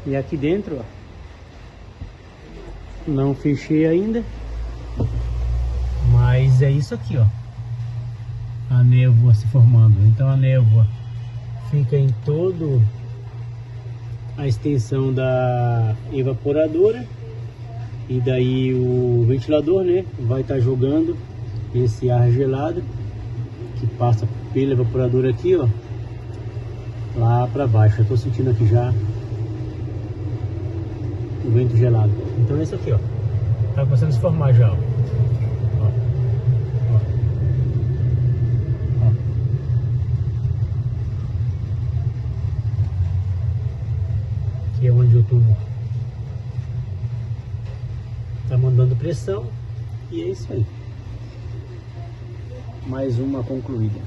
E aqui dentro, ó, não fechei ainda, mas é isso aqui, ó, a névoa se formando. Então a névoa fica em todo a extensão da evaporadora, e daí o ventilador, né, vai estar jogando esse ar gelado que passa pela evaporadora aqui, ó, lá para baixo. Eu tô sentindo aqui já o vento gelado. Então é isso aqui, ó, tá começando a se formar já, ó. Aqui é onde o tubo tá mandando pressão, e é isso aí. Mais uma concluída.